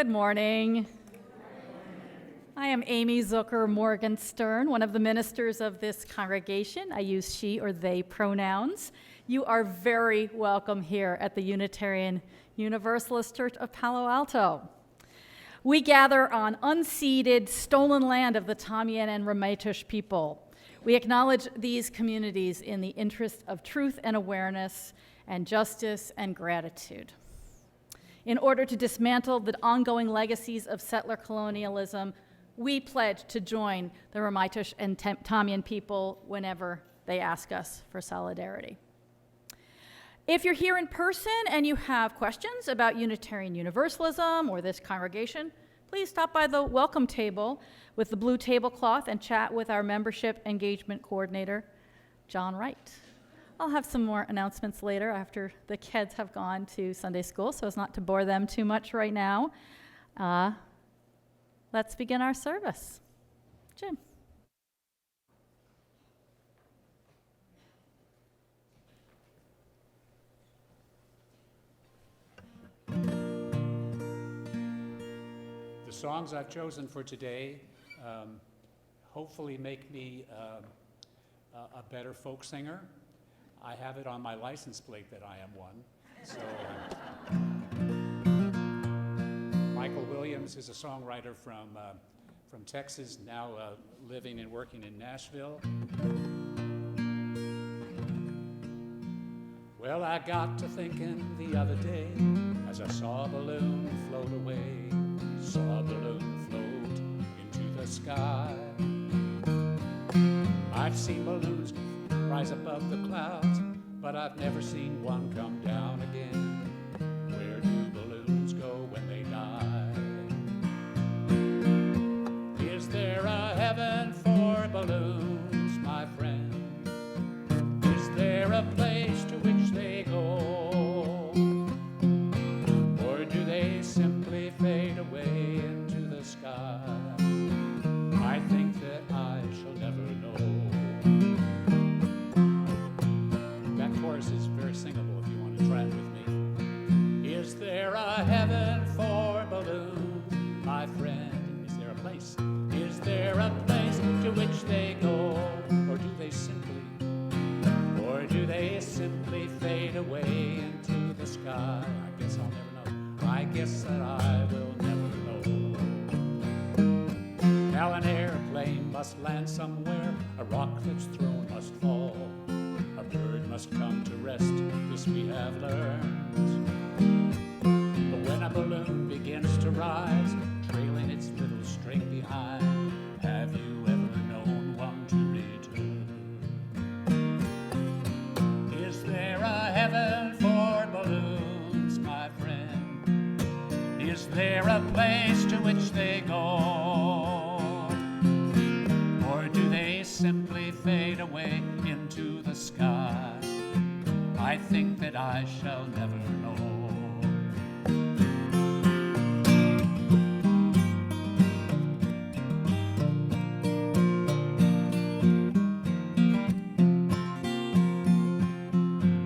Good morning. I am Amy Zucker Morgenstern, one of the ministers of this congregation. I use she or they pronouns. You are very welcome here at the Unitarian Universalist Church of Palo Alto. We gather on unceded, stolen land of the Tamian and Ramaytush people. We acknowledge these communities in the interest of truth and awareness and justice and gratitude. In order to dismantle the ongoing legacies of settler colonialism, we pledge to join the Ramaytush and Tamian people whenever they ask us for solidarity. If you're here in person and you have questions about Unitarian Universalism or this congregation, please stop by the welcome table with the blue tablecloth and chat with our membership engagement coordinator, John Wright. I'll have some more announcements later after the kids have gone to Sunday school, so as not to bore them too much right now. Let's begin our service. Jim. The songs I've chosen for today hopefully make me a better folk singer. I have it on my license plate that I am one. So, Michael Williams is a songwriter from Texas, now living and working in Nashville. Well, I got to thinking the other day as I saw a balloon float away, saw a balloon float into the sky. I've seen balloons rise above the clouds, but I've never seen one come down again. Where do balloons go when they die? Is there a heaven for balloons, my friend? Is there a place to which they go? Or do they simply fade away into the sky? I think that I shall never know. Is very singable if you want to try it with me. Is there a heaven for balloons, my friend? Is there a place? Is there a place to which they go? Or do they simply fade away into the sky? I guess I'll never know. I guess that I will never know. Now an airplane must land somewhere, a rock that's thrown must fall. A bird must come to rest, this we have learned. But when a balloon begins to rise, trailing its little string behind, have you ever known one to return? Is there a heaven for balloons, my friend? Is there a place to which they go? Or do they simply fade away into the sky? I think that I shall never know.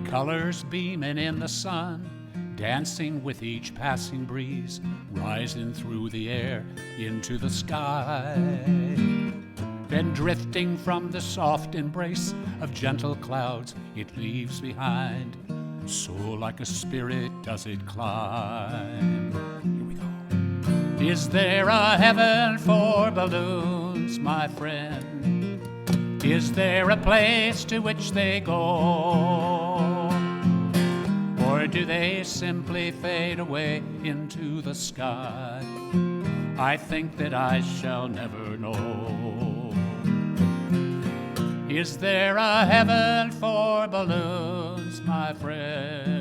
Colors beaming in the sun, dancing with each passing breeze, rising through the air into the sky. Then drifting from the soft embrace of gentle clouds it leaves behind, so like a spirit does it climb. Here we go. Is there a heaven for balloons, my friend? Is there a place to which they go? Or do they simply fade away into the sky? I think that I shall never know. Is there a heaven for balloons, my friend?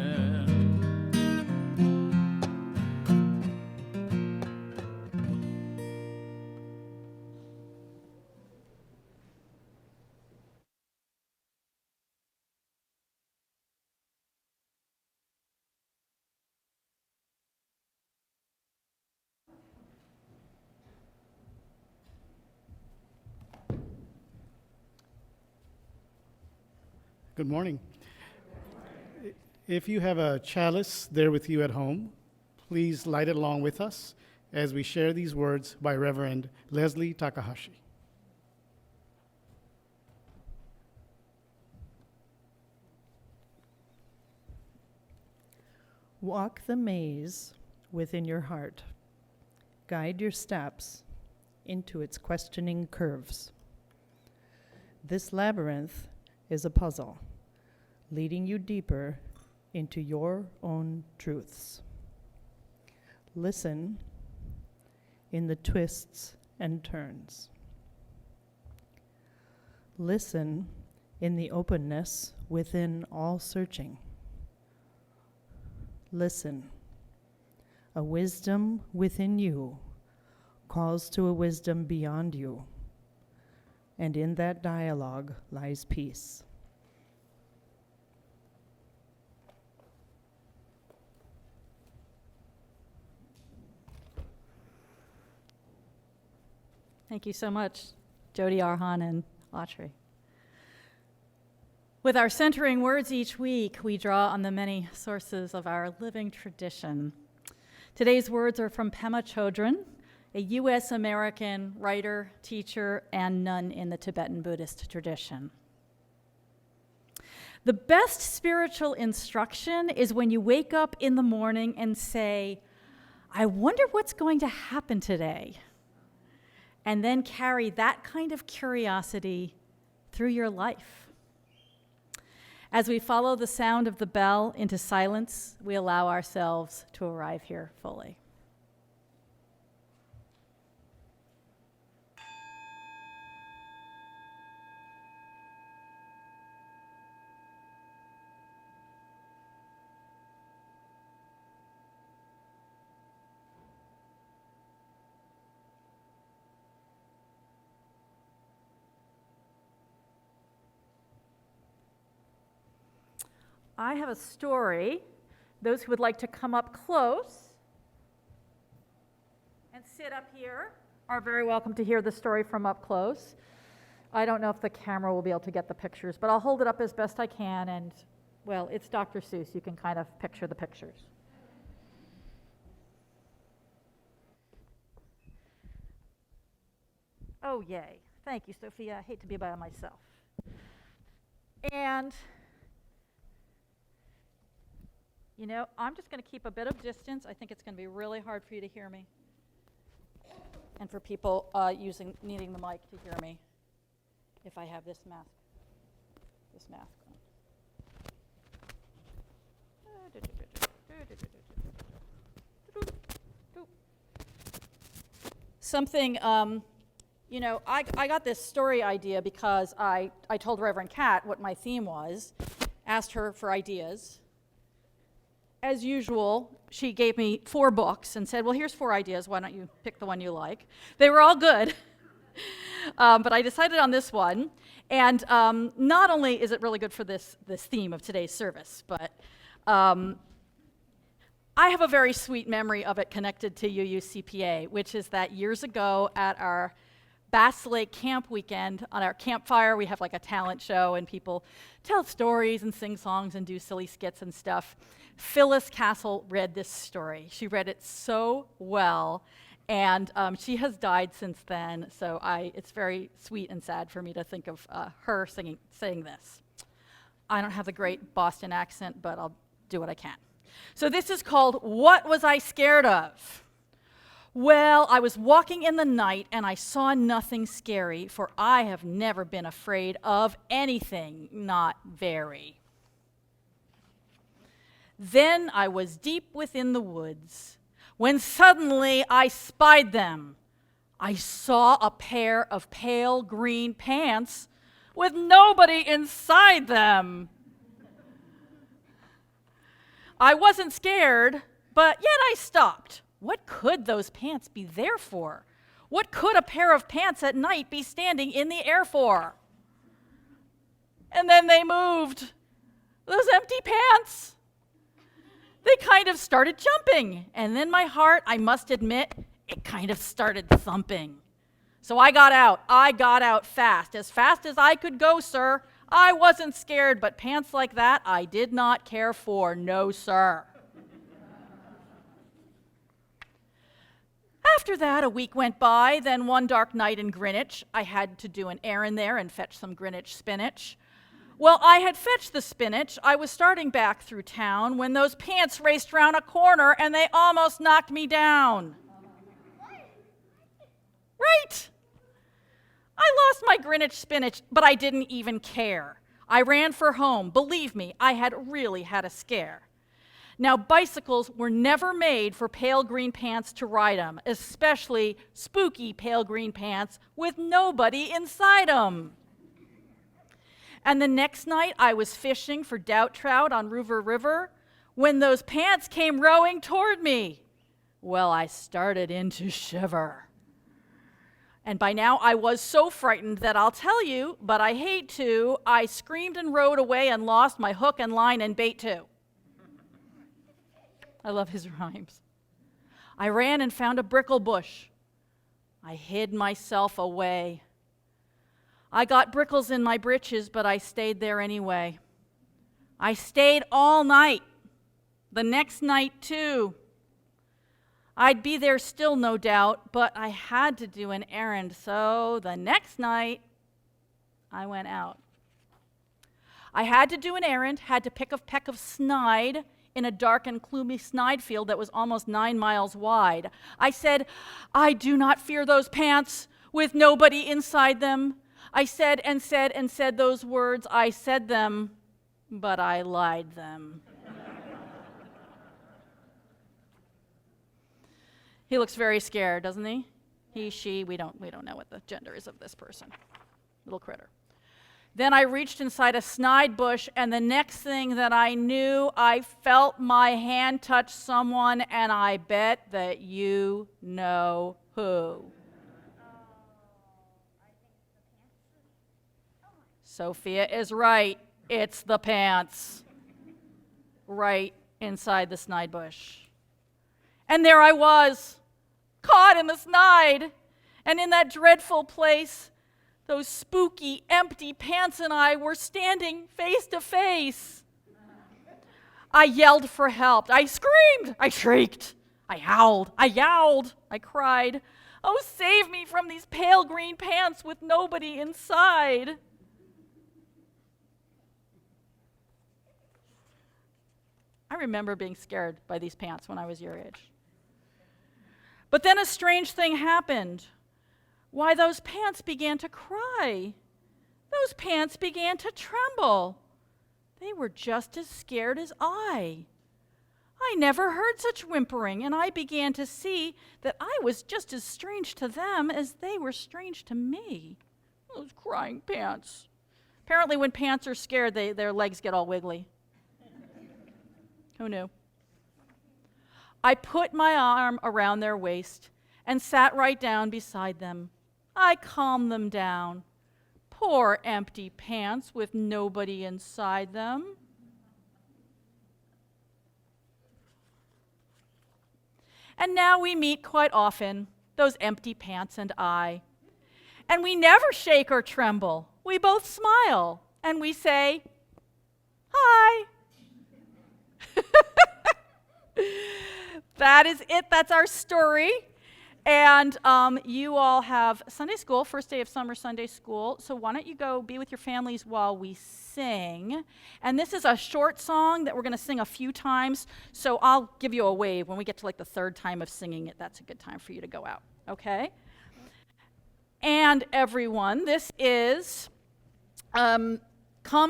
Good morning. If you have a chalice there with you at home, please light it along with us as we share these words by Reverend Leslie Takahashi. Walk the maze within your heart. Guide your steps into its questioning curves. This labyrinth is a puzzle, leading you deeper into your own truths. Listen in the twists and turns. Listen in the openness within all searching. Listen. A wisdom within you calls to a wisdom beyond you, and in that dialogue lies peace. Thank you so much, Jody Arhan and Autry. With our centering words each week, we draw on the many sources of our living tradition. Today's words are from Pema Chodron, a U.S.-American writer, teacher, and nun in the Tibetan Buddhist tradition. The best spiritual instruction is when you wake up in the morning and say, I wonder what's going to happen today, and then carry that kind of curiosity through your life. As we follow the sound of the bell into silence, we allow ourselves to arrive here fully. I have a story. Those who would like to come up close and sit up here are very welcome to hear the story from up close. I don't know if the camera will be able to get the pictures, but I'll hold it up as best I can, and, well, it's Dr. Seuss. You can kind of picture the pictures. Oh, yay. Thank you, Sophia. I hate to be by myself. And you know, I'm just going to keep a bit of distance. I think it's going to be really hard for you to hear me, and for people needing the mic to hear me if I have this mask on. Something, you know, I got this story idea because I told Reverend Kat what my theme was, asked her for ideas. As usual, she gave me 4 books and said, well, here's 4 ideas. Why don't you pick the one you like? They were all good, but I decided on this one. And not only is it really good for this theme of today's service, but I have a very sweet memory of it connected to UUCPA, which is that years ago at our Bass Lake Camp weekend, on our campfire, we have like a talent show and people tell stories and sing songs and do silly skits and stuff. Phyllis Castle read this story. She read it so well, and she has died since then, so it's very sweet and sad for me to think of her saying this. I don't have the great Boston accent, but I'll do what I can. So this is called What Was I Scared Of? Well, I was walking in the night and I saw nothing scary, for I have never been afraid of anything, not very. Then I was deep within the woods, when suddenly I spied them. I saw a pair of pale green pants with nobody inside them. I wasn't scared, but yet I stopped. What could those pants be there for? What could a pair of pants at night be standing in the air for? And then they moved. Those empty pants. They kind of started jumping, and then my heart, I must admit, it kind of started thumping. So I got out fast as I could go, sir. I wasn't scared, but pants like that I did not care for, no, sir. After that, a week went by. Then one dark night in Greenwich, I had to do an errand there and fetch some Greenwich spinach. Well, I had fetched the spinach. I was starting back through town when those pants raced round a corner and they almost knocked me down. Right. I lost my Greenwich spinach, but I didn't even care. I ran for home. Believe me, I had really had a scare. Now, bicycles were never made for pale green pants to ride them, especially spooky pale green pants with nobody inside them. And the next night, I was fishing for doubt trout on River River when those pants came rowing toward me. Well, I started in to shiver. And by now, I was so frightened that I'll tell you, but I hate to, I screamed and rowed away and lost my hook and line and bait too. I love his rhymes. I ran and found a brickle bush. I hid myself away. I got brickles in my britches, but I stayed there anyway. I stayed all night, the next night too. I'd be there still, no doubt, but I had to do an errand, so the next night, I went out. I had to do an errand, had to pick a peck of snide in a dark and gloomy snide field that was almost 9 miles wide. I said, I do not fear those pants with nobody inside them. I said and said and said those words. I said them, but I lied them. He looks very scared, doesn't he? He, she, we don't know what the gender is of this person. Little critter. Then I reached inside a snide bush, and the next thing that I knew, I felt my hand touch someone, and I bet that you know who. Sophia is right. It's the pants. Right inside the snide bush. And there I was, caught in the snide. And in that dreadful place, those spooky, empty pants and I were standing face to face. I yelled for help. I screamed. I shrieked. I howled. I yowled. I cried, oh, save me from these pale green pants with nobody inside. I remember being scared by these pants when I was your age. But then a strange thing happened. Why, those pants began to cry. Those pants began to tremble. They were just as scared as I. I never heard such whimpering, and I began to see that I was just as strange to them as they were strange to me. Those crying pants. Apparently when pants are scared, their legs get all wiggly. Who knew? I put my arm around their waist and sat right down beside them. I calmed them down. Poor empty pants with nobody inside them. And now we meet quite often, those empty pants and I. And we never shake or tremble. We both smile and we say, hi. That is it. That's our story. And you all have Sunday school, first day of summer Sunday school. So why don't you go be with your families while we sing. And this is a short song that we're going to sing a few times. So I'll give you a wave when we get to like the third time of singing it. That's a good time for you to go out. Okay? And everyone, this is Come,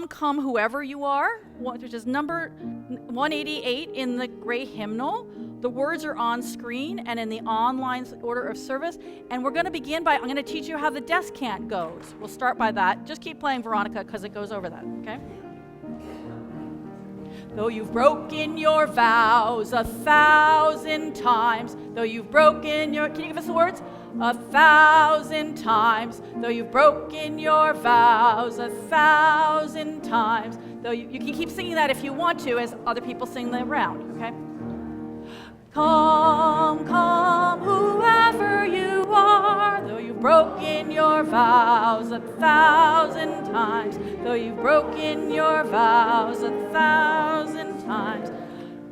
Come, Whoever You Are, which is number 188 in the gray hymnal. The words are on screen and in the online order of service. And we're going to begin by, I'm going to teach you how the descant goes. We'll start by that. Just keep playing, Veronica, because it goes over that, okay? Though you've broken your vows 1,000 times, though you've broken your, can you give us the words? 1,000 times, though you've broken your vows 1,000 times, though you can keep singing that if you want to as other people sing the round, okay? Come, come, whoever you are, though you've broken your vows 1,000 times, though you've broken your vows 1,000 times,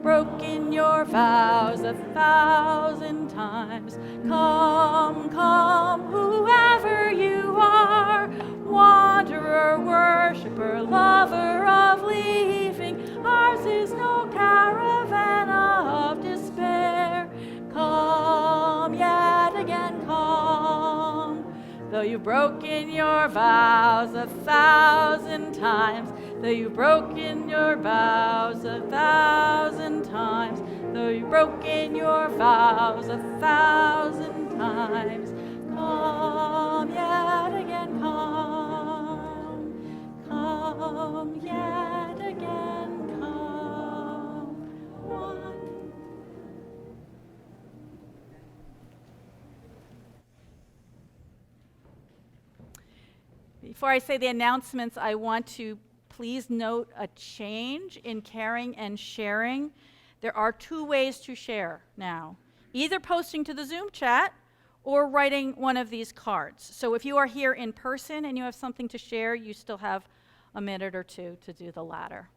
broken your your vows 1,000 times. Come, come, whoever you are, wanderer, worshiper, lover of leaving, ours is no caravan of despair. Come yet again, come. Though you've broken your vows 1,000 times, though you've broken your vows 1,000 times, though you've broken your vows 1,000 times, come yet again, come. Come yet again, come. One. Before I say the announcements, I want to please note a change in caring and sharing. There are 2 ways to share now, either posting to the Zoom chat or writing one of these cards. So if you are here in person and you have something to share, you still have a minute or 2 to do the latter.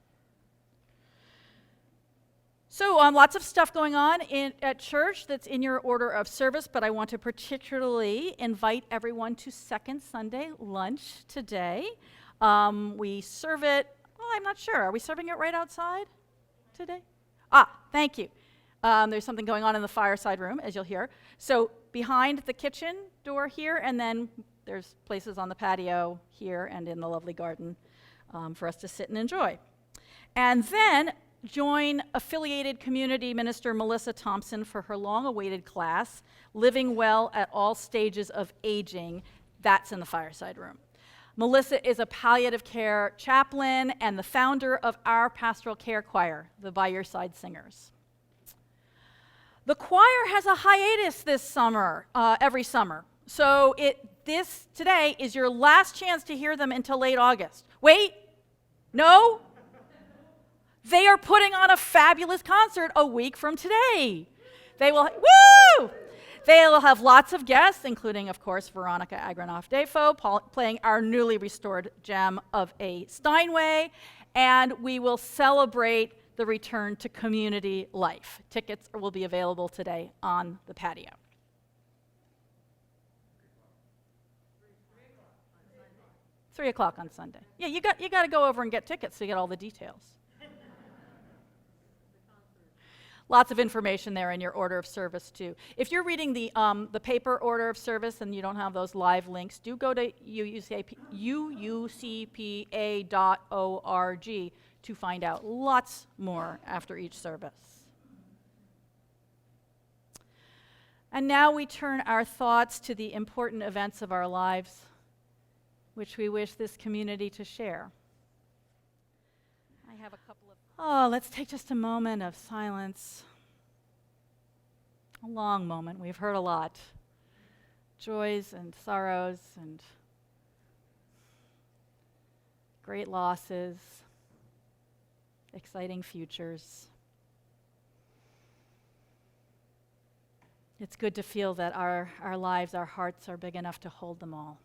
So lots of stuff going on at church that's in your order of service, but I want to particularly invite everyone to Second Sunday lunch today. We serve it, well, I'm not sure. Are we serving it right outside today? Thank you. There's something going on in the fireside room, as you'll hear. So behind the kitchen door here, and then there's places on the patio here and in the lovely garden for us to sit and enjoy. And then join affiliated community minister Melissa Thompson for her long-awaited class, Living Well at All Stages of Aging. That's in the fireside room. Melissa is a palliative care chaplain and the founder of our pastoral care choir, the By Your Side Singers. The choir has a hiatus this summer, every summer. So today is your last chance to hear them until late August. Wait, no? They are putting on a fabulous concert a week from today. They will have lots of guests, including, of course, Veronica Agronoff-Defoe playing our newly restored gem of a Steinway, and we will celebrate the return to community life. Tickets will be available today on the patio. 3 o'clock on Sunday. Yeah, you got to go over and get tickets to get all the details. Lots of information there in your order of service, too. If you're reading the paper order of service and you don't have those live links, do go to UUCPA.org to find out lots more after each service. And now we turn our thoughts to the important events of our lives, which we wish this community to share. I have a couple of... let's take just a moment of silence. A long moment. We've heard a lot. Joys and sorrows and great losses, exciting futures. It's good to feel that our lives, our hearts are big enough to hold them all.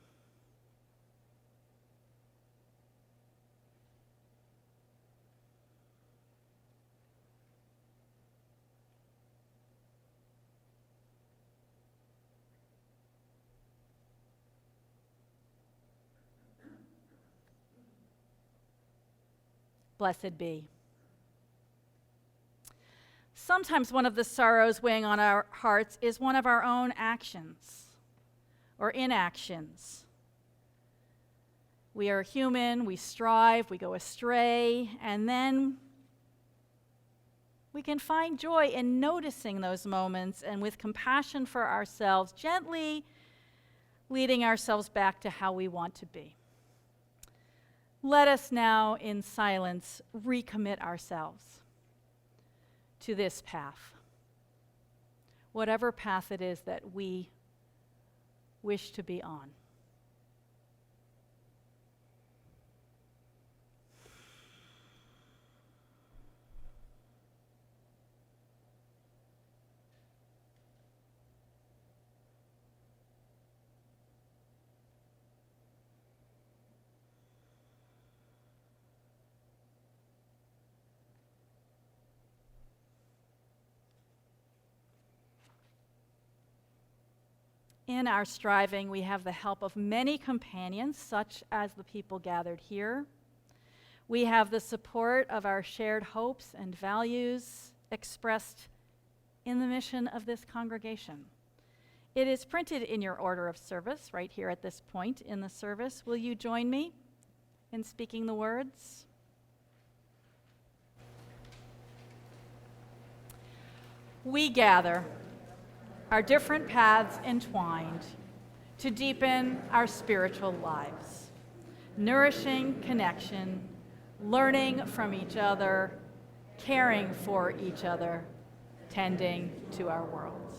Blessed be. Sometimes one of the sorrows weighing on our hearts is one of our own actions or inactions. We are human, we strive, we go astray, and then we can find joy in noticing those moments and with compassion for ourselves, gently leading ourselves back to how we want to be. Let us now, in silence, recommit ourselves to this path, whatever path it is that we wish to be on. In our striving, we have the help of many companions, such as the people gathered here. We have the support of our shared hopes and values expressed in the mission of this congregation. It is printed in your order of service right here at this point in the service. Will you join me in speaking the words? We gather, our different paths entwined, to deepen our spiritual lives, nourishing connection, learning from each other, caring for each other, tending to our worlds.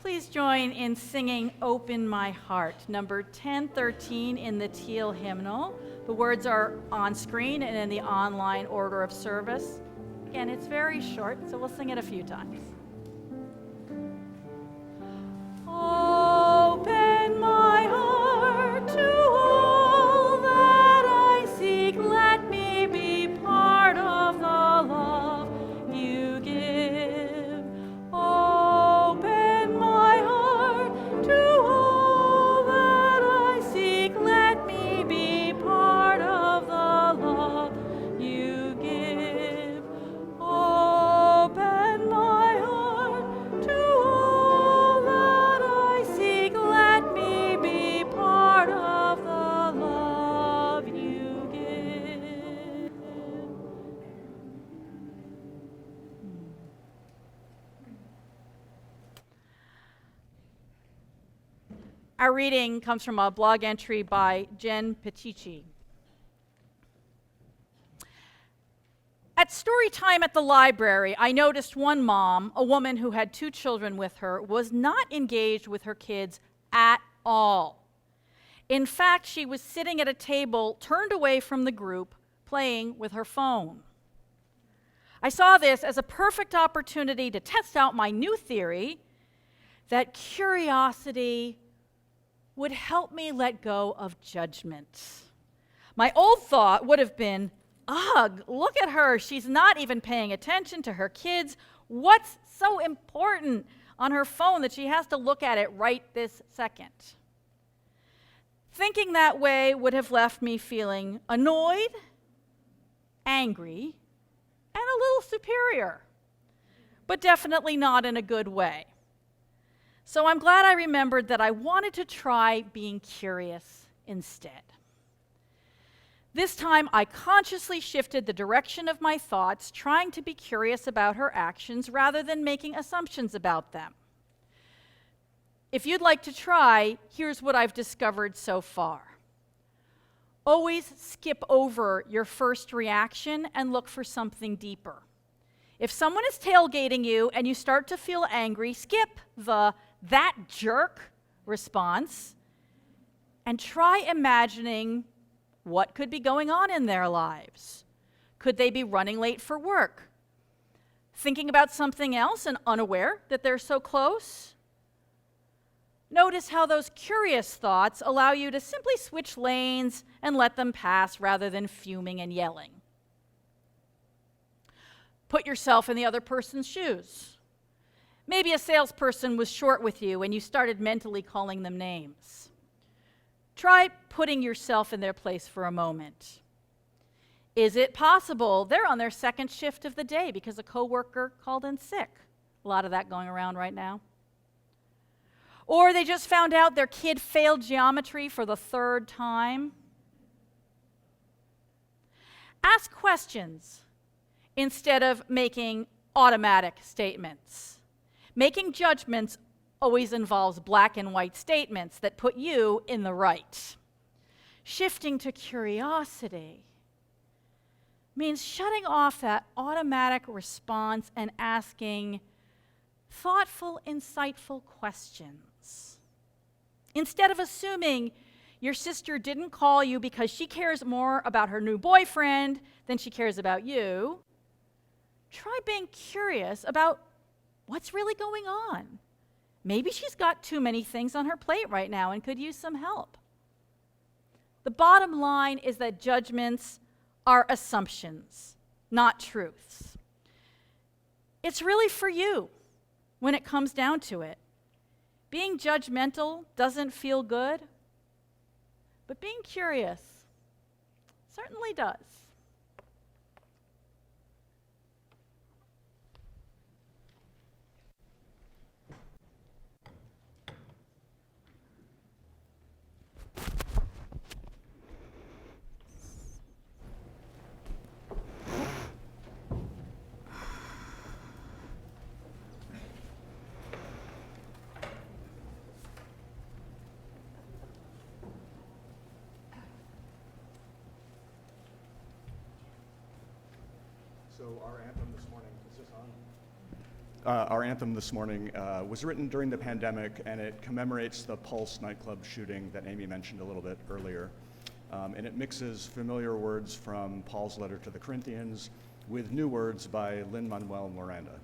Please join in singing Open My Heart, number 1013 in the Teal hymnal. The words are on screen and in the online order of service. Again, it's very short, so we'll sing it a few times. Open my heart to all that I seek. Let me be part of the love you give. Open my heart to all that I seek. Let me be part of the love you give. Open my heart to all that I seek. Let me be part of the love you give. Our reading comes from a blog entry by Jen Petici. At story time at the library, I noticed one mom, a woman who had 2 children with her, was not engaged with her kids at all. In fact, she was sitting at a table turned away from the group, playing with her phone. I saw this as a perfect opportunity to test out my new theory that curiosity would help me let go of judgment. My old thought would have been, ugh, look at her. She's not even paying attention to her kids. What's so important on her phone that she has to look at it right this second? Thinking that way would have left me feeling annoyed, angry, and a little superior, but definitely not in a good way. So I'm glad I remembered that I wanted to try being curious instead. This time, I consciously shifted the direction of my thoughts, trying to be curious about her actions rather than making assumptions about them. If you'd like to try, here's what I've discovered so far. Always skip over your first reaction and look for something deeper. If someone is tailgating you and you start to feel angry, skip the "that jerk" response and try imagining what could be going on in their lives. Could they be running late for work? Thinking about something else and unaware that they're so close? Notice how those curious thoughts allow you to simply switch lanes and let them pass rather than fuming and yelling. Put yourself in the other person's shoes. Maybe a salesperson was short with you and you started mentally calling them names. Try putting yourself in their place for a moment. Is it possible they're on their second shift of the day because a coworker called in sick? A lot of that going around right now. Or they just found out their kid failed geometry for the 3rd time. Ask questions instead of making automatic statements. Making judgments always involves black and white statements that put you in the right. Shifting to curiosity means shutting off that automatic response and asking thoughtful, insightful questions. Instead of assuming your sister didn't call you because she cares more about her new boyfriend than she cares about you, try being curious about what's really going on. Maybe she's got too many things on her plate right now and could use some help. The bottom line is that judgments are assumptions, not truths. It's really for you when it comes down to it. Being judgmental doesn't feel good, but being curious certainly does. So our anthem this morning, is this on? Our anthem this morning was written during the pandemic, and it commemorates the Pulse nightclub shooting that Amy mentioned a little bit earlier. And it mixes familiar words from Paul's letter to the Corinthians with new words by Lin-Manuel Miranda.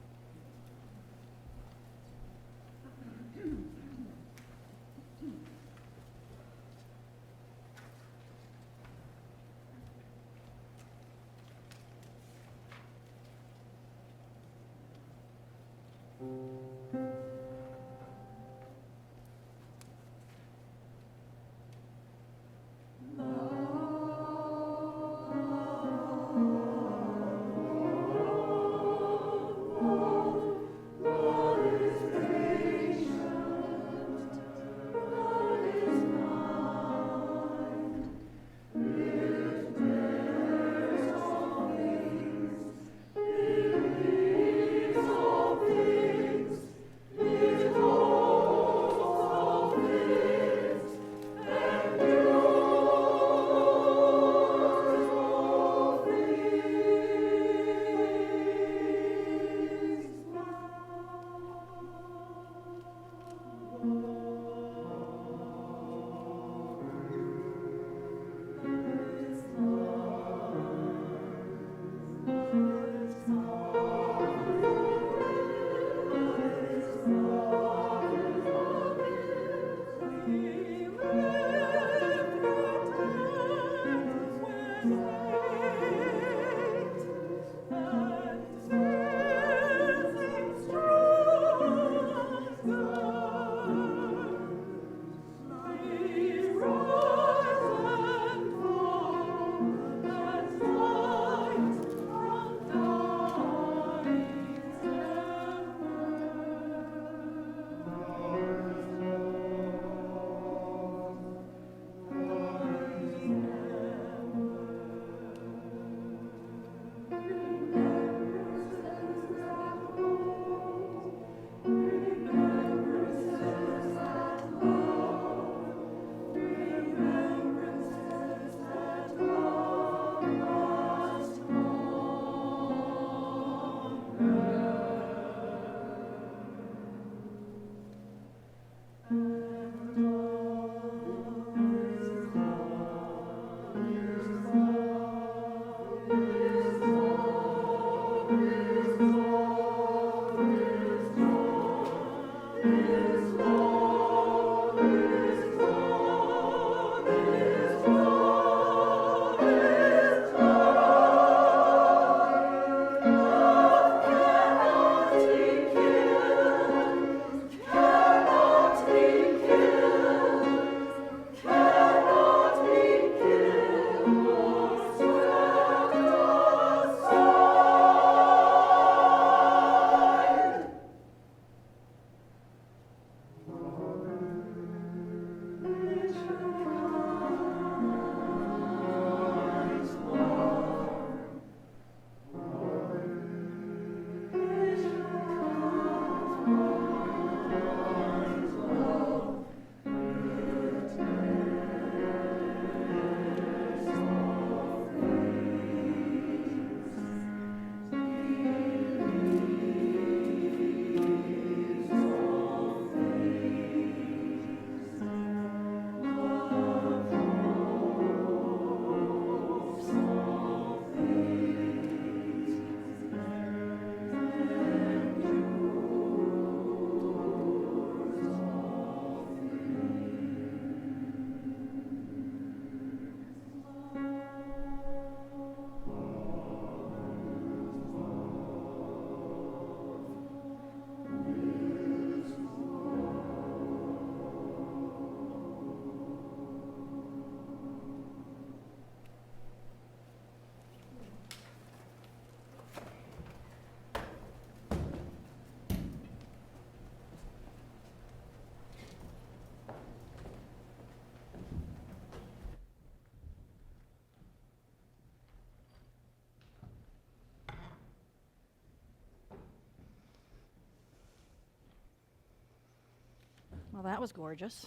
Well, that was gorgeous.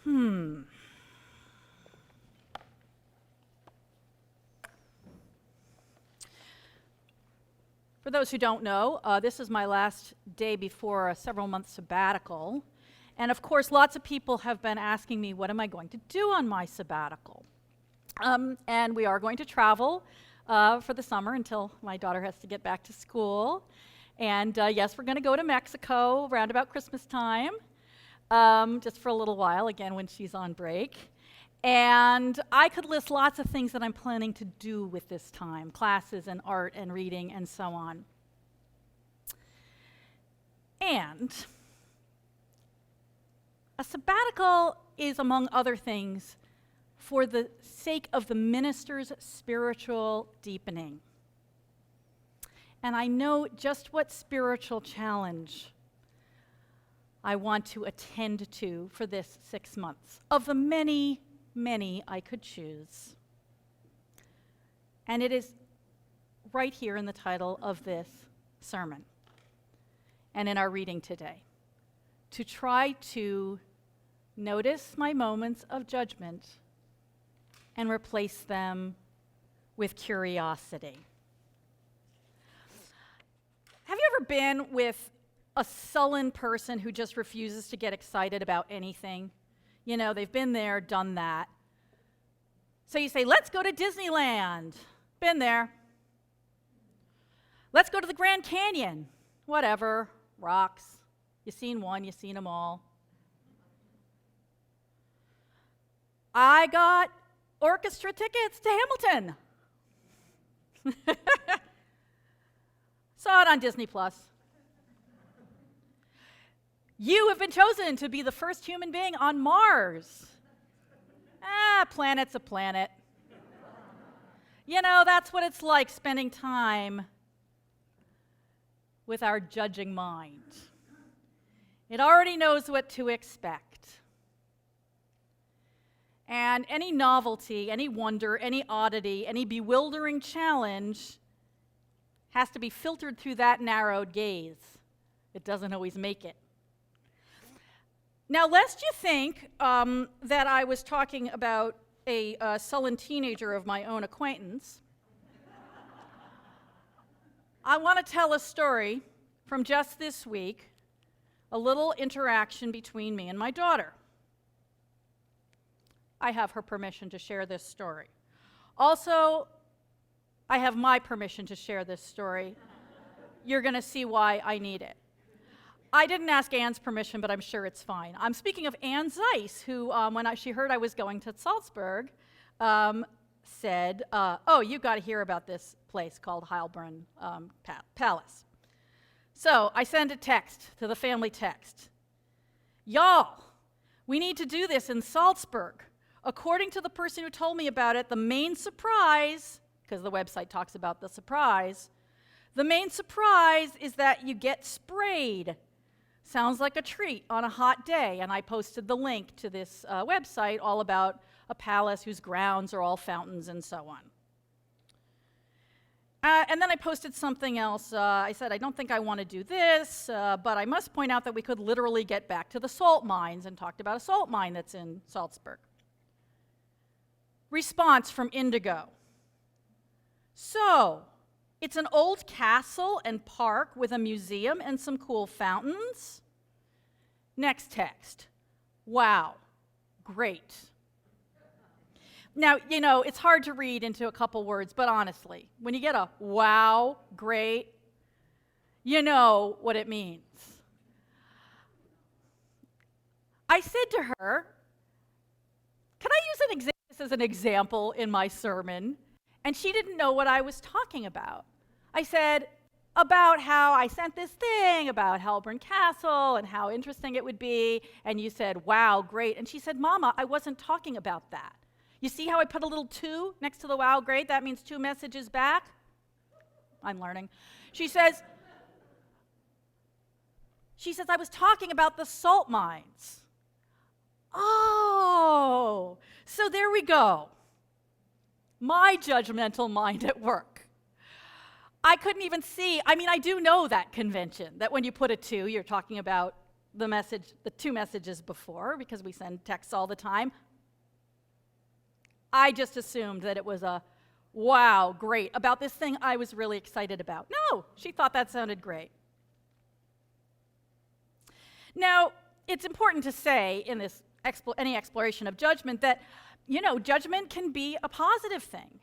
For those who don't know, this is my last day before a several-month sabbatical. And of course, lots of people have been asking me, what am I going to do on my sabbatical? And we are going to travel for the summer until my daughter has to get back to school. And yes, we're going to go to Mexico around about Christmas time, just for a little while, again, when she's on break. And I could list lots of things that I'm planning to do with this time, classes and art and reading and so on. And a sabbatical is, among other things, for the sake of the minister's spiritual deepening. And I know just what spiritual challenge I want to attend to for this 6 months, of the many I could choose. And it is right here in the title of this sermon and in our reading today, to try to notice my moments of judgment and replace them with curiosity. Have you ever been with a sullen person who just refuses to get excited about anything? You know, they've been there, done that. So you say, let's go to Disneyland. Been there. Let's go to the Grand Canyon. Whatever, rocks. You've seen one, you've seen them all. I got orchestra tickets to Hamilton. Saw it on Disney Plus. You have been chosen to be the first human being on Mars. Planet's a planet. You know, that's what it's like spending time with our judging mind. It already knows what to expect. And any novelty, any wonder, any oddity, any bewildering challenge has to be filtered through that narrowed gaze. It doesn't always make it. Now, lest you think that I was talking about a sullen teenager of my own acquaintance, I want to tell a story from just this week, a little interaction between me and my daughter. I have her permission to share this story. Also, I have my permission to share this story. You're going to see why I need it. I didn't ask Anne's permission, but I'm sure it's fine. I'm speaking of Anne Zeiss, who, when she heard I was going to Salzburg, said, oh, you got to hear about this place called Heilbronn Palace. So I send a text to the family text. Y'all, we need to do this in Salzburg. According to the person who told me about it, the main surprise, because the website talks about the surprise, the main surprise is that you get sprayed. Sounds like a treat on a hot day, and I posted the link to this website all about a palace whose grounds are all fountains and so on. And then I posted something else. I said, I don't think I want to do this, but I must point out that we could literally get back to the salt mines, and talked about a salt mine that's in Salzburg. Response from Indigo. So, it's an old castle and park with a museum and some cool fountains. Next text. Wow, great. Now, you know, it's hard to read into a couple words, but honestly, when you get a wow, great, you know what it means. I said to her, can I use this as an example in my sermon? And she didn't know what I was talking about. I said about how I sent this thing about Heilbronn Castle and how interesting it would be, and you said, wow, great. And she said, Mama, I wasn't talking about that. You see how I put a little 2 next to the wow, great? That means 2 messages back. I'm learning. She says, I was talking about the salt mines. Oh, so there we go. My judgmental mind at work. I couldn't even see. I mean, I do know that convention, that when you put a 2, you're talking about the message, the 2 messages before, because we send texts all the time. I just assumed that it was a, wow, great, about this thing I was really excited about. No, she thought that sounded great. Now, it's important to say in this any exploration of judgment that, judgment can be a positive thing.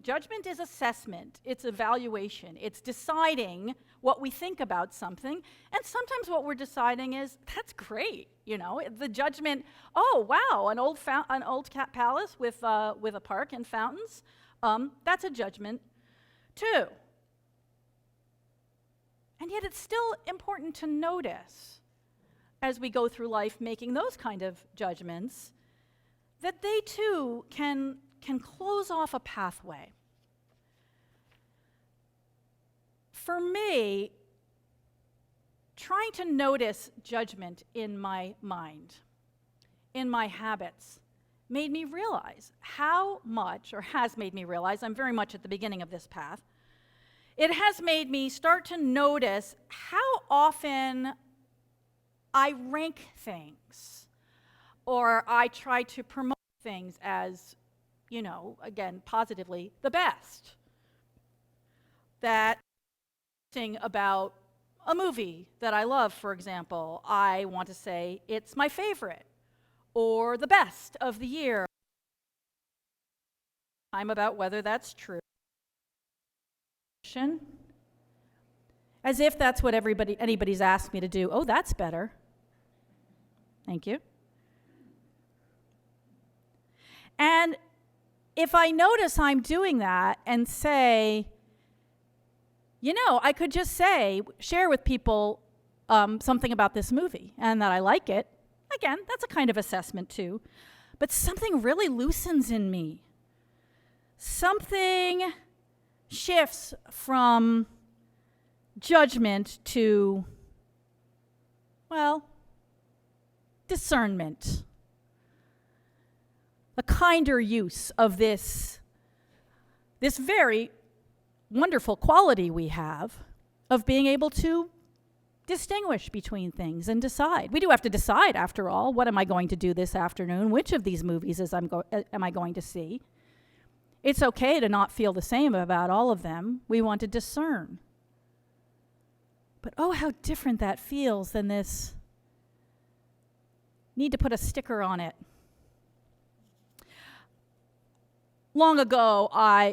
Judgment is assessment, it's evaluation, it's deciding what we think about something, and sometimes what we're deciding is, that's great, the judgment, oh wow, an old palace with a park and fountains, that's a judgment too. And yet it's still important to notice, as we go through life making those kind of judgments, that they too can close off a pathway. For me, trying to notice judgment in my mind, in my habits, made me realize how much, or has made me realize, I'm very much at the beginning of this path, it has made me start to notice how often I rank things, or I try to promote things as, again, positively, the best. That thing about a movie that I love, for example, I want to say it's my favorite, or the best of the year. I'm about whether that's true. As if that's what anybody's asked me to do. Oh, that's better. Thank you. And if I notice I'm doing that and say, I could just share with people something about this movie and that I like it. Again, that's a kind of assessment too. But something really loosens in me. Something shifts from judgment to, discernment. A kinder use of this very wonderful quality we have of being able to distinguish between things and decide. We do have to decide, after all, what am I going to do this afternoon? Which of these movies am I going to see? It's okay to not feel the same about all of them. We want to discern. But oh, how different that feels than this need to put a sticker on it. Long ago,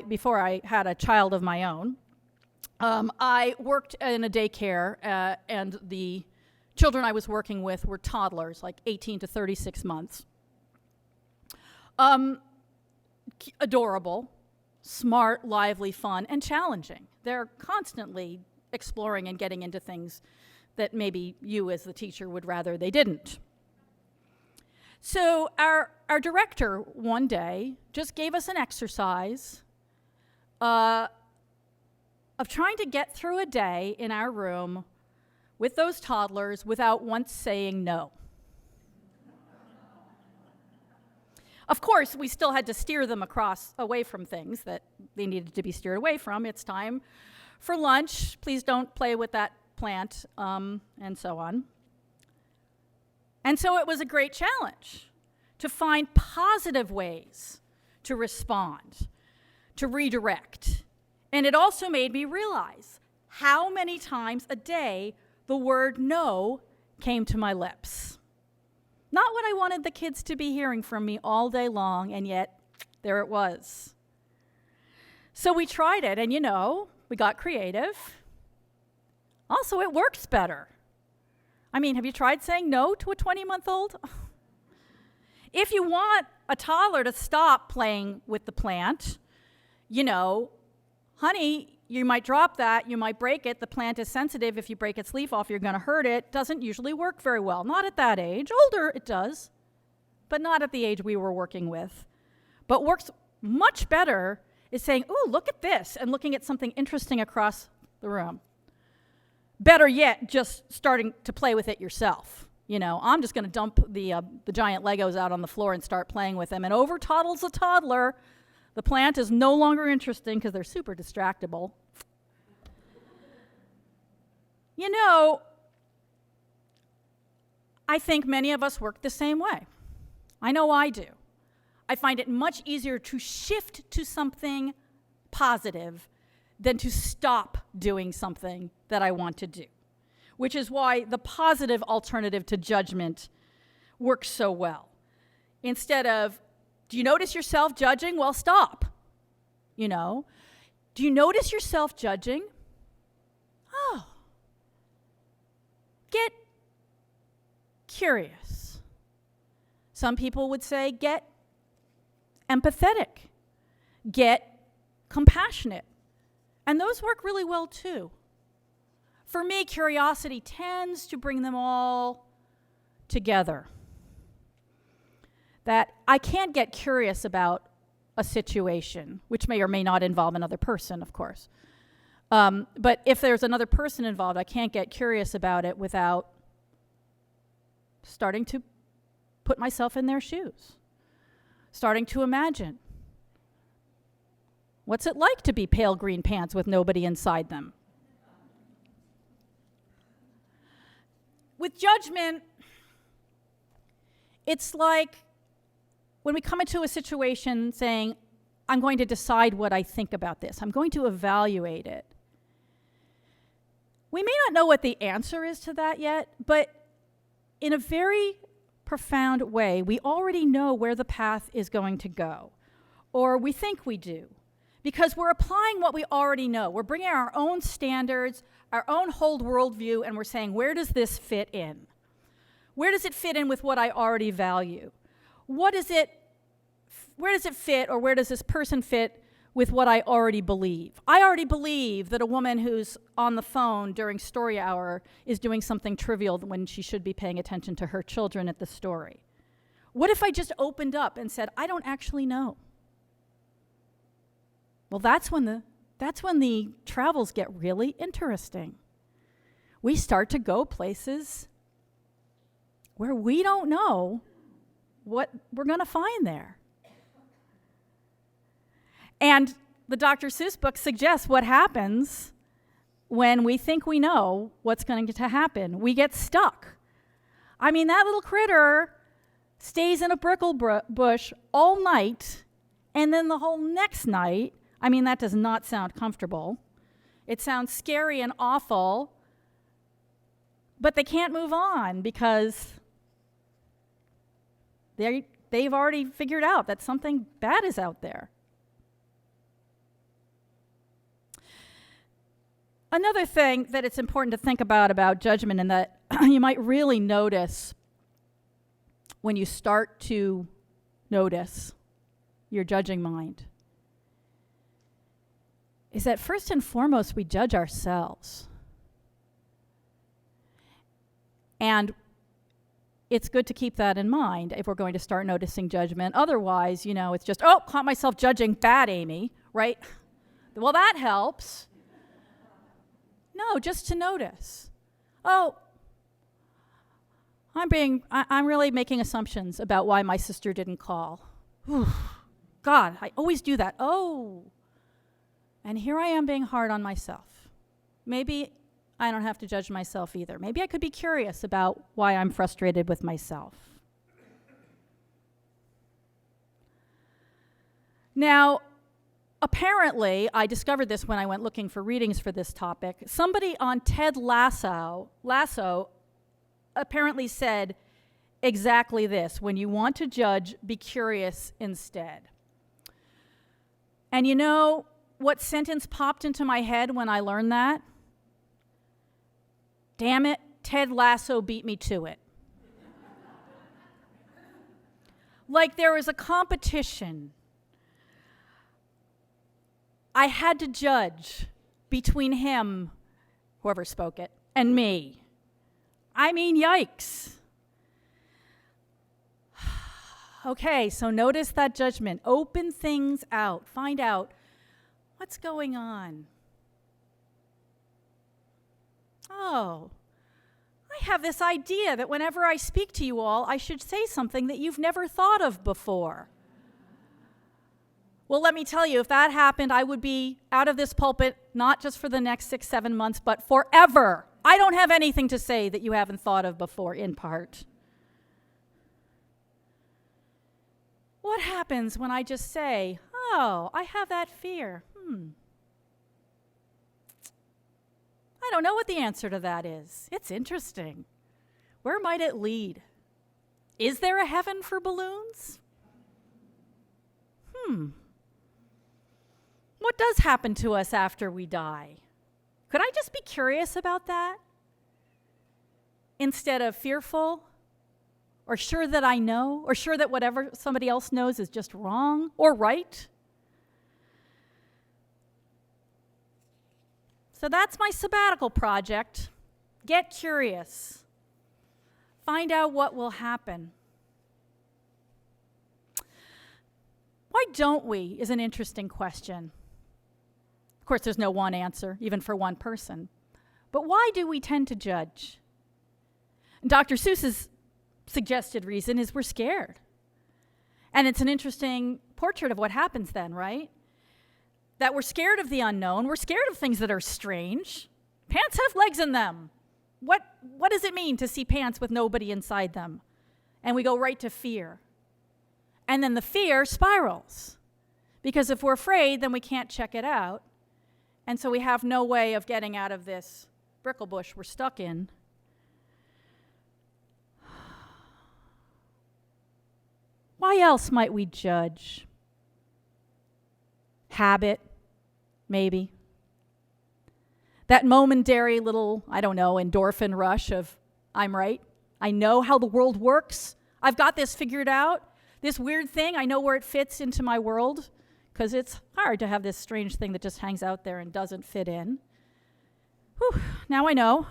before I had a child of my own, I worked in a daycare, and the children I was working with were toddlers, like 18 to 36 months. Adorable, smart, lively, fun, and challenging. They're constantly exploring and getting into things that maybe you as the teacher would rather they didn't. So our director one day just gave us an exercise of trying to get through a day in our room with those toddlers without once saying no. Of course, we still had to steer them away from things that they needed to be steered away from. It's time for lunch. Please don't play with that plant, and so on. And so it was a great challenge to find positive ways to respond, to redirect. And it also made me realize how many times a day the word no came to my lips. Not what I wanted the kids to be hearing from me all day long, and yet there it was. So we tried it, and we got creative. Also, it works better. Have you tried saying no to a 20-month-old? If you want a toddler to stop playing with the plant, honey, you might drop that, you might break it. The plant is sensitive. If you break its leaf off, you're going to hurt it. Doesn't usually work very well. Not at that age. Older, it does, but not at the age we were working with. But works much better is saying, ooh, look at this, and looking at something interesting across the room. Better yet, just starting to play with it yourself. I'm just going to dump the giant Legos out on the floor and start playing with them. And over toddles a toddler, The plant is no longer interesting because they're super distractible. You know, I think many of us work the same way. I know I do. I find it much easier to shift to something positive than to stop doing something that I want to do, which is why the positive alternative to judgment works so well. Instead of, do you notice yourself judging? Well, stop. You know, do you notice yourself judging? Oh, get curious. Some people would say get empathetic, get compassionate. And those work really well too. For me, curiosity tends to bring them all together. That I can't get curious about a situation, which may or may not involve another person, of course. But if there's another person involved, I can't get curious about it without starting to put myself in their shoes, starting to imagine. What's it like to be pale green pants with nobody inside them? With judgment, it's like when we come into a situation saying, I'm going to decide what I think about this. I'm going to evaluate it. We may not know what the answer is to that yet, but in a very profound way, we already know where the path is going to go, or we think we do, because we're applying what we already know. We're bringing our own standards, our own whole worldview, and we're saying, where does this fit in? Where does it fit in with what I already value? Where does it fit, or where does this person fit with what I already believe? I already believe that a woman who's on the phone during story hour is doing something trivial when she should be paying attention to her children at the story. What if I just opened up and said, I don't actually know? Well, that's when the travels get really interesting. We start to go places where we don't know what we're going to find there. And the Dr. Seuss book suggests what happens when we think we know what's going to happen. We get stuck. I mean, that little critter stays in a brickle bush all night, and then the whole next night, I mean, that does not sound comfortable. It sounds scary and awful, but they can't move on because they've already figured out that something bad is out there. Another thing that it's important to think about judgment, and that you might really notice when you start to notice your judging mind, is that first and foremost, we judge ourselves. And it's good to keep that in mind if we're going to start noticing judgment. Otherwise, it's just, oh, caught myself judging bad Amy, right? Well, that helps. No, just to notice. Oh, I'm really making assumptions about why my sister didn't call. Whew. God, I always do that. Oh, and here I am being hard on myself. Maybe I don't have to judge myself either. Maybe I could be curious about why I'm frustrated with myself. Now, apparently, I discovered this when I went looking for readings for this topic. Somebody on Ted Lasso apparently said exactly this: when you want to judge, be curious instead. And you know what sentence popped into my head when I learned that? Damn it, Ted Lasso beat me to it. Like there was a competition. I had to judge between him, whoever spoke it, and me. I mean, yikes. Okay, so notice that judgment. Open things out. Find out what's going on. Oh, I have this idea that whenever I speak to you all, I should say something that you've never thought of before. Well, let me tell you, if that happened, I would be out of this pulpit not just for the next 6, 7 months, but forever. I don't have anything to say that you haven't thought of before, in part. What happens when I just say, oh, I have that fear? I don't know what the answer to that is. It's interesting. Where might it lead? Is there a heaven for balloons? What does happen to us after we die? Could I just be curious about that? Instead of fearful, or sure that I know, or sure that whatever somebody else knows is just wrong or right? So that's my sabbatical project. Get curious. Find out what will happen. Why don't we is an interesting question. Of course, there's no one answer, even for one person. But why do we tend to judge? And Dr. Seuss's suggested reason is we're scared. And it's an interesting portrait of what happens then, right? That we're scared of the unknown. We're scared of things that are strange. Pants have legs in them. What does it mean to see pants with nobody inside them? And we go right to fear. And then the fear spirals. Because if we're afraid, then we can't check it out. And so we have no way of getting out of this brickle bush we're stuck in. Why else might we judge? Habit, maybe. That momentary little, endorphin rush of, I'm right. I know how the world works. I've got this figured out. This weird thing, I know where it fits into my world, because it's hard to have this strange thing that just hangs out there and doesn't fit in. Whew, now I know.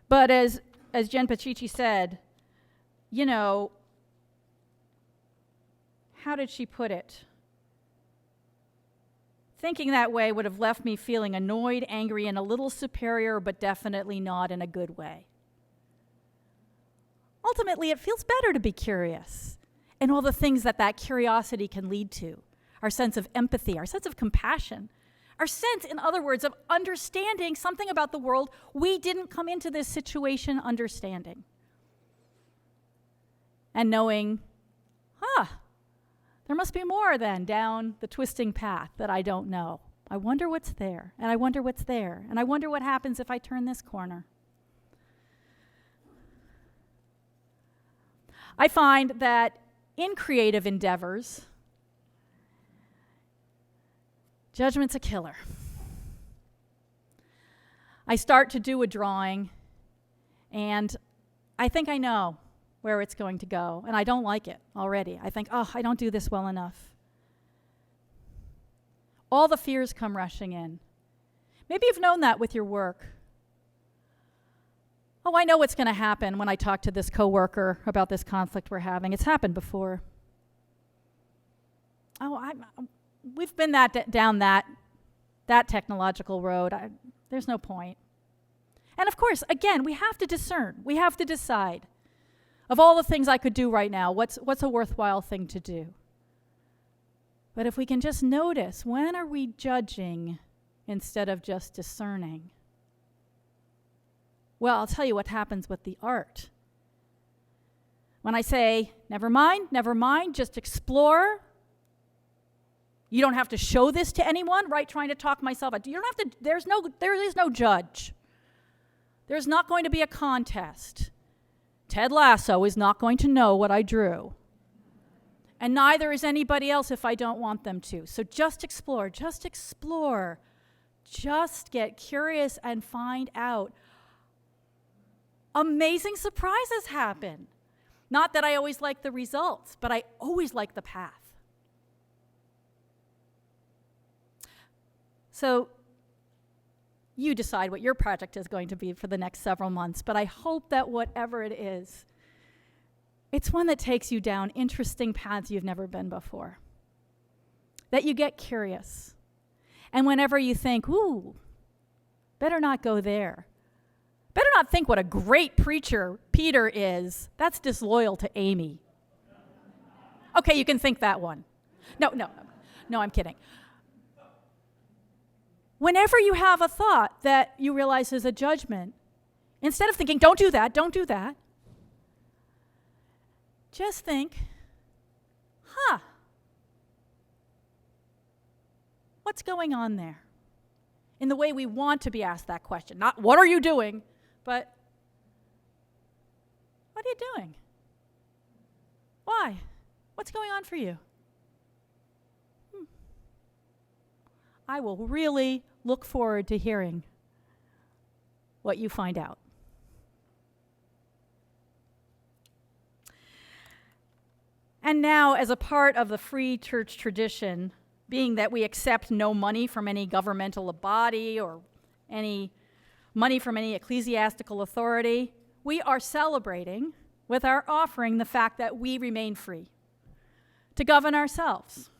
But as Jen Pacici said, how did she put it? Thinking that way would have left me feeling annoyed, angry, and a little superior, but definitely not in a good way. Ultimately, it feels better to be curious, and all the things that curiosity can lead to. Our sense of empathy, our sense of compassion, our sense, in other words, of understanding something about the world we didn't come into this situation understanding. And knowing, there must be more then down the twisting path that I don't know. I wonder what's there, and I wonder what's there, and I wonder what happens if I turn this corner. I find that in creative endeavors, judgment's a killer. I start to do a drawing, and I think I know where it's going to go, and I don't like it already. I think, I don't do this well enough. All the fears come rushing in. Maybe you've known that with your work. I know what's going to happen when I talk to this coworker about this conflict we're having. It's happened before. We've been down that technological road. There's no point. And of course, again, we have to discern. We have to decide. Of all the things I could do right now, what's a worthwhile thing to do? But if we can just notice, when are we judging instead of just discerning? Well, I'll tell you what happens with the art. When I say, never mind, just explore. You don't have to show this to anyone, right? Trying to talk myself out. You don't have to, there is no judge. There's not going to be a contest. Ted Lasso is not going to know what I drew. And neither is anybody else if I don't want them to. So just explore. Just get curious and find out. Amazing surprises happen. Not that I always like the results, but I always like the path. So you decide what your project is going to be for the next several months, but I hope that whatever it is, it's one that takes you down interesting paths you've never been before. That you get curious. And whenever you think, better not go there. Better not think what a great preacher Peter is. That's disloyal to Amy. Okay, you can think that one. No, I'm kidding. Whenever you have a thought that you realize is a judgment, instead of thinking, don't do that, just think, what's going on there? In the way we want to be asked that question. Not, what are you doing? But, what are you doing? Why? What's going on for you? I will really look forward to hearing what you find out. And now, as a part of the Free Church tradition, being that we accept no money from any governmental body or any money from any ecclesiastical authority, we are celebrating with our offering the fact that we remain free to govern ourselves.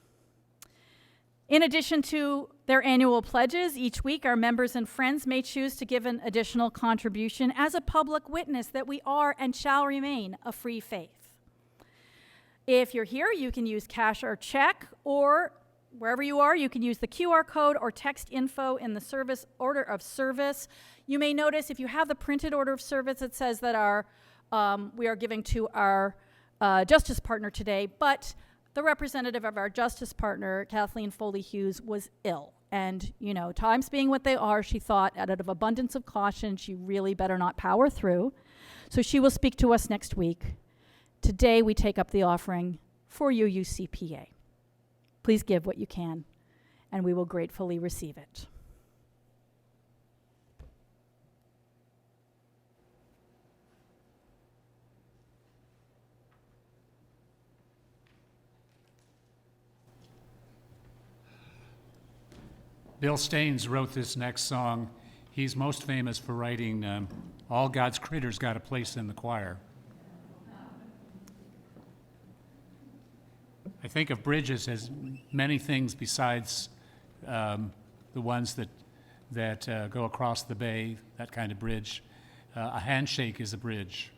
In addition to their annual pledges, each week our members and friends may choose to give an additional contribution as a public witness that we are and shall remain a free faith. If you're here, you can use cash or check, or wherever you are, you can use the QR code or text info in the service order of service. You may notice if you have the printed order of service, it says that we are giving to our justice partner today, but the representative of our justice partner, Kathleen Foley-Hughes, was ill. And, times being what they are, she thought out of abundance of caution, she really better not power through. So she will speak to us next week. Today we take up the offering for UUCPA. Please give what you can, and we will gratefully receive it. Bill Staines wrote this next song. He's most famous for writing All God's Critters Got a Place in the Choir. I think of bridges as many things besides the ones that go across the bay, that kind of bridge. A handshake is a bridge.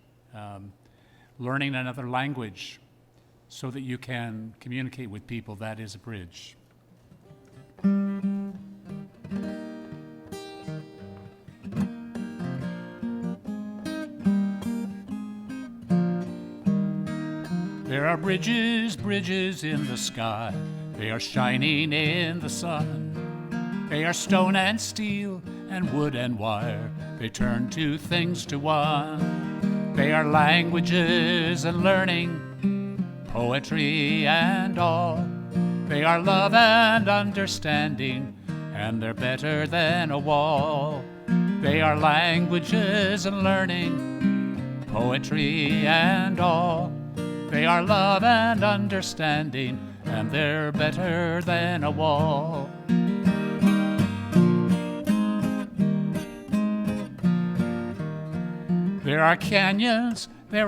Learning another language so that you can communicate with people, that is a bridge. There are bridges, bridges in the sky. They are shining in the sun. They are stone and steel and wood and wire. They turn two things to one. They are languages and learning, poetry and all. They are love and understanding, and they're better than a wall. They are languages and learning, poetry and all. They are love and understanding, and they're better than a wall. There are canyons, they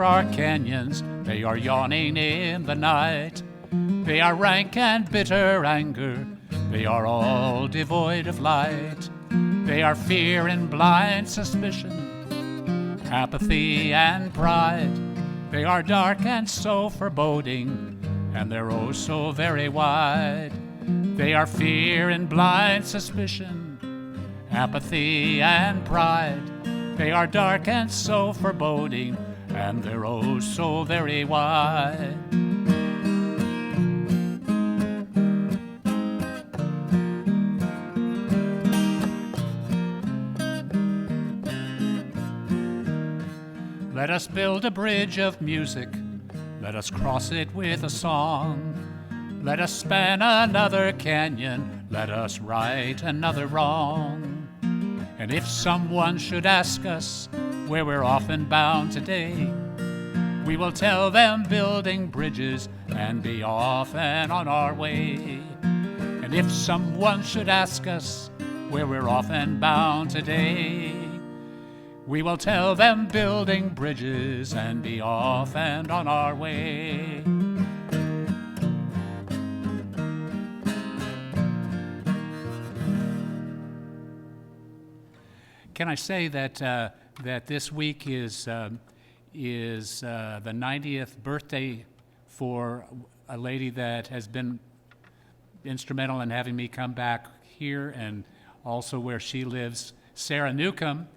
are yawning in the night. They are rank and bitter anger, they are all devoid of light. They are fear and blind suspicion, apathy and pride. They are dark and so foreboding, and they're oh so very wide. They are fear and blind suspicion, apathy and pride. They are dark and so foreboding, and they're oh so very wide. Let us build a bridge of music, let us cross it with a song. Let us span another canyon, let us right another wrong. And if someone should ask us where we're often bound today, we will tell them building bridges and be off and on our way. And if someone should ask us where we're often bound today, we will tell them building bridges and be off and on our way. Can I say that that this week is the 90th birthday for a lady that has been instrumental in having me come back here and also where she lives, Sarah Newcomb.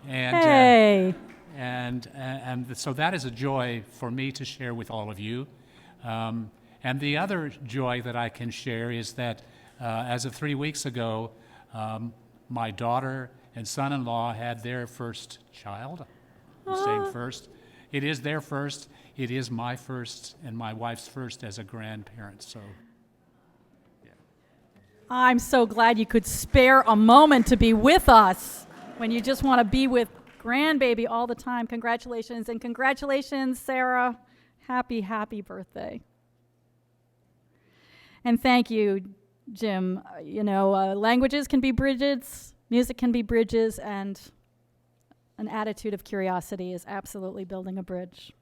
And, Hey. and so that is a joy for me to share with all of you. And the other joy that I can share is that as of 3 weeks ago, my daughter and son-in-law had their first child. I'm saying first. It is their first. It is my first and my wife's first as a grandparent. So, I'm so glad you could spare a moment to be with us when you just want to be with grandbaby all the time. Congratulations, and congratulations, Sarah. Happy, happy birthday. And thank you, Jim. Languages can be bridges, music can be bridges, and an attitude of curiosity is absolutely building a bridge.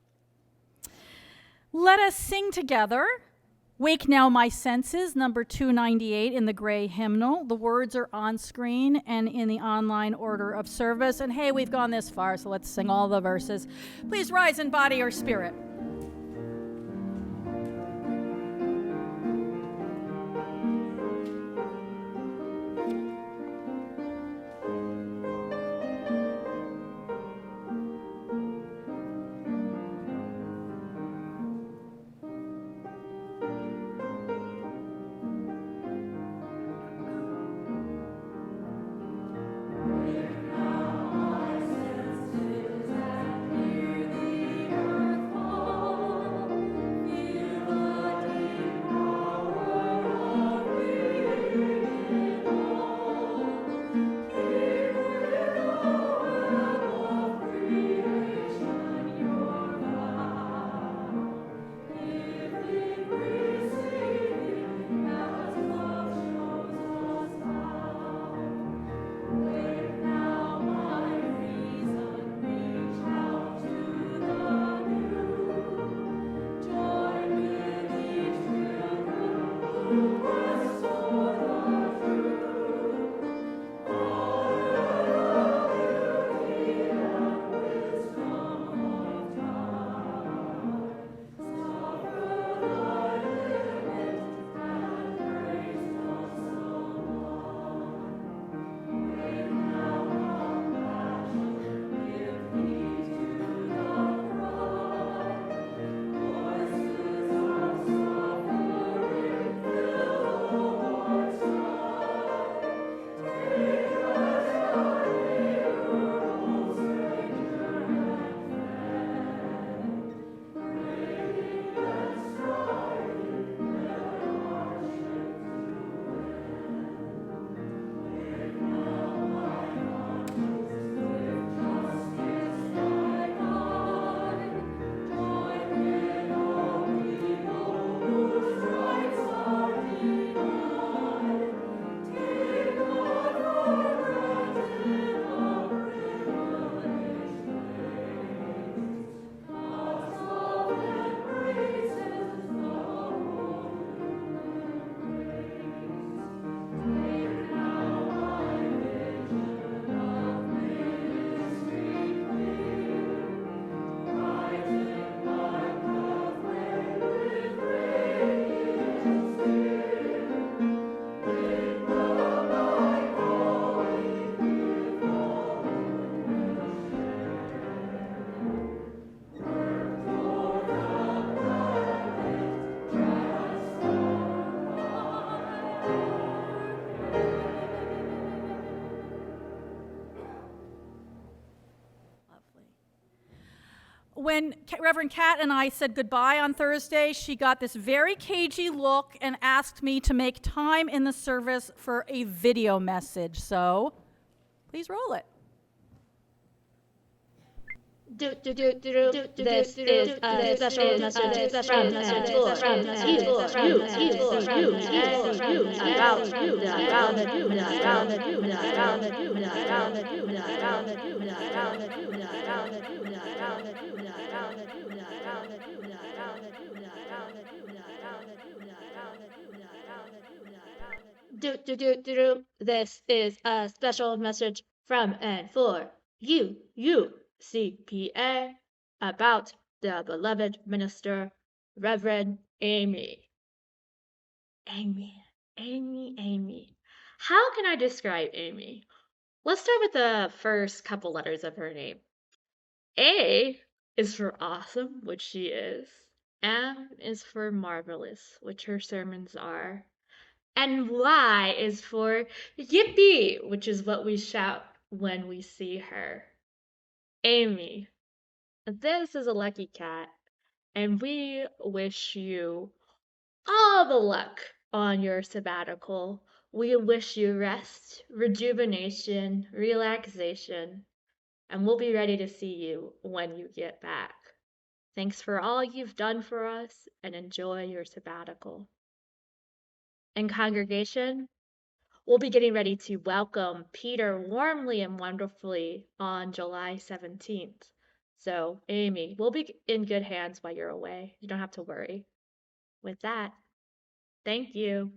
Let us sing together. Wake Now My Senses, number 298 in the gray hymnal. The words are on screen and in the online order of service. And hey, we've gone this far, so let's sing all the verses. Please rise in body or spirit. When Reverend Kat and I said goodbye on Thursday, she got this very cagey look and asked me to make time in the service for a video message. So, please roll it. This is a special message from and for you This is a special message from and for UUCPA about the beloved minister, Reverend Amy. Amy. Amy. How can I describe Amy? Let's start with the first couple letters of her name. A is for awesome, which she is. M is for marvelous, which her sermons are. And Y is for yippee, which is what we shout when we see her. Amy, this is a lucky cat, and we wish you all the luck on your sabbatical. We wish you rest, rejuvenation, relaxation, and we'll be ready to see you when you get back. Thanks for all you've done for us, and enjoy your sabbatical. And congregation, we'll be getting ready to welcome Peter warmly and wonderfully on July 17th. So, Amy, we'll be in good hands while you're away. You don't have to worry. With that, thank you.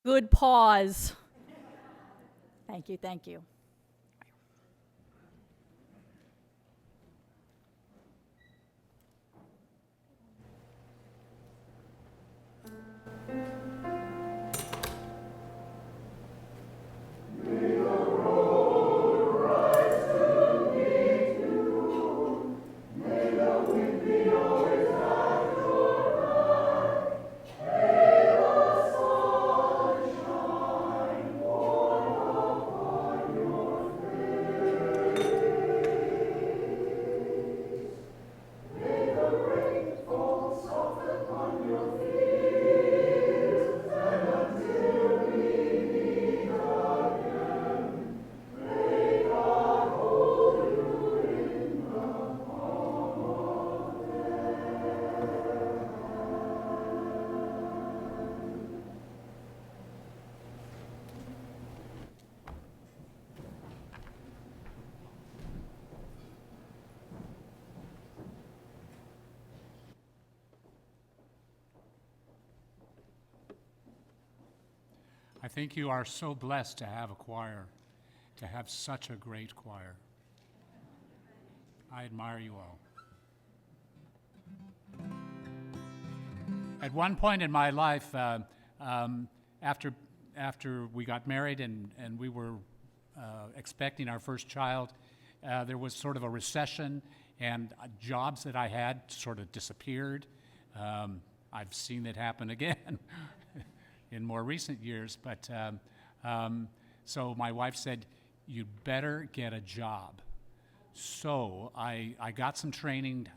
Good pause. Thank you. I think you are so blessed to have a choir, to have such a great choir. I admire you all. At one point in my life, after we got married and we were expecting our first child, there was sort of a recession, and jobs that I had sort of disappeared. I've seen it happen again in more recent years, but so my wife said, "You'd better get a job." So I got some training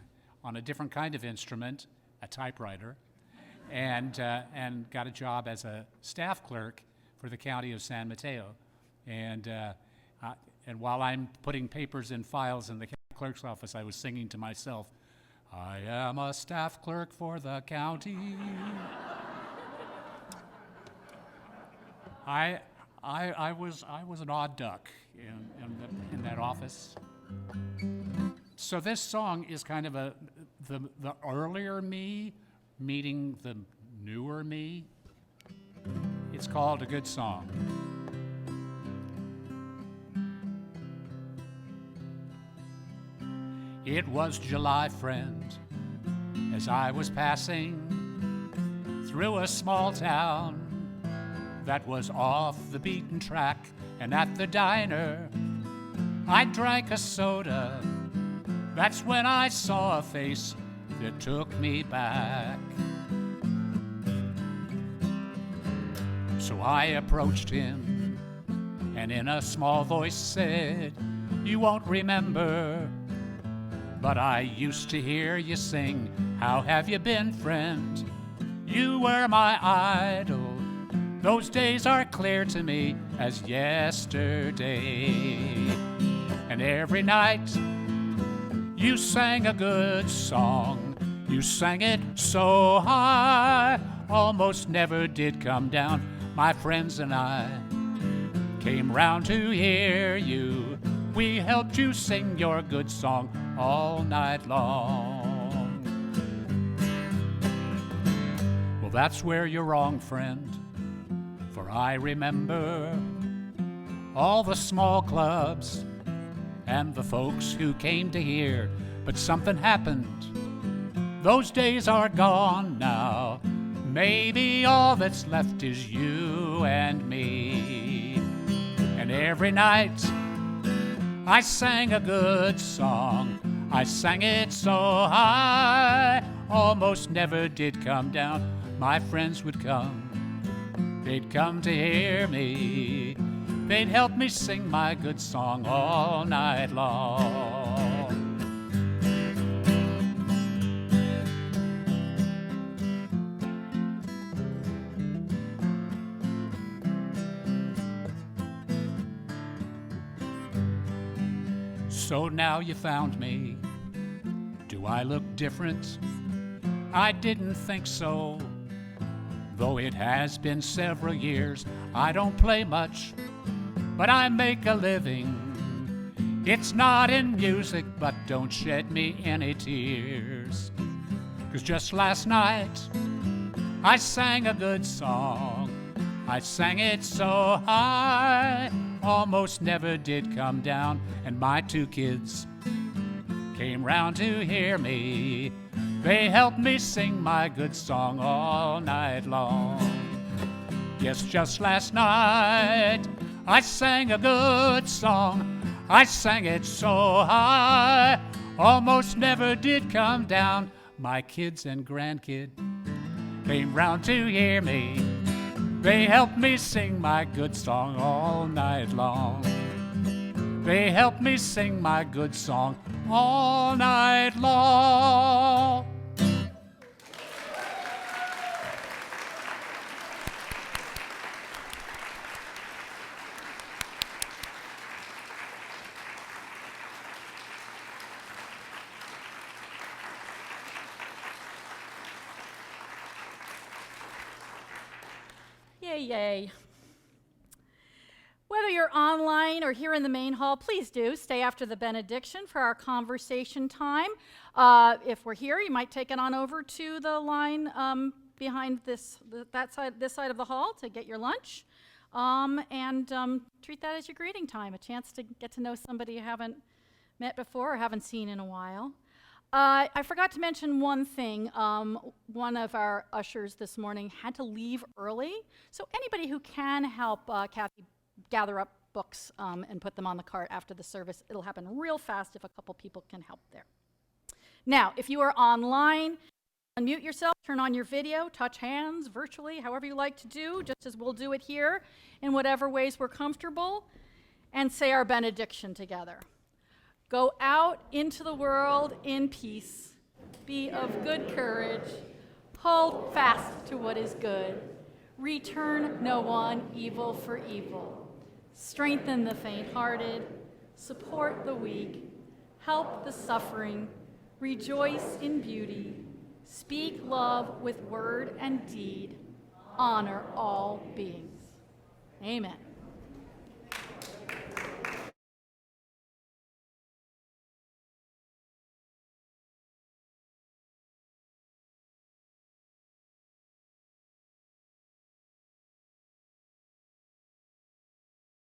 on a different kind of instrument, a typewriter, and got a job as a staff clerk for the county of San Mateo. And while I'm putting papers in files in the county clerk's office, I was singing to myself, "I am a staff clerk for the county." I was an odd duck in that office. So this song is kind of the earlier me meeting the newer me. It's called A Good Song. It was July, friend, as I was passing through a small town that was off the beaten track, and at the diner I drank a soda. That's when I saw a face that took me back. So I approached him and in a small voice said, "You won't remember, but I used to hear you sing. How have you been, friend? You were my idol. Those days are clear to me as yesterday. And every night you sang a good song. You sang it so high, almost never did come down. My friends and I came round to hear you. We helped you sing your good song all night long." Well, that's where you're wrong, friend. For I remember all the small clubs and the folks who came to hear. But something happened. Those days are gone now. Maybe all that's left is you and me. And every night I sang a good song. I sang it so high, almost never did come down. My friends would come, they'd come to hear me. They'd help me sing my good song all night long. So now you found me. Do I look different? I didn't think so. Though it has been several years, I don't play much, but I make a living. It's not in music, but don't shed me any tears. 'Cause just last night, I sang a good song. I sang it so high, almost never did come down, and my two kids came round to hear me. They helped me sing my good song all night long. Yes, just last night I sang a good song. I sang it so high, almost never did come down. My kids and grandkid came round to hear me. They helped me sing my good song all night long. They helped me sing my good song all night long. Yay, yay. Whether you're online or here in the main hall, please do stay after the benediction for our conversation time. If we're here, you might take it on over to the line behind this side of the hall to get your lunch, and treat that as your greeting time, a chance to get to know somebody you haven't met before or haven't seen in a while. I forgot to mention one thing. One of our ushers this morning had to leave early, so anybody who can help Kathy gather up books and put them on the cart after the service, it'll happen real fast if a couple people can help there. Now, if you are online, unmute yourself, turn on your video, touch hands virtually, however you like to do, just as we'll do it here, in whatever ways we're comfortable, and say our benediction together. Go out into the world in peace. Be of good courage. Hold fast to what is good. Return no one evil for evil. Strengthen the faint-hearted. Support the weak. Help the suffering. Rejoice in beauty. Speak love with word and deed. Honor all beings. Amen.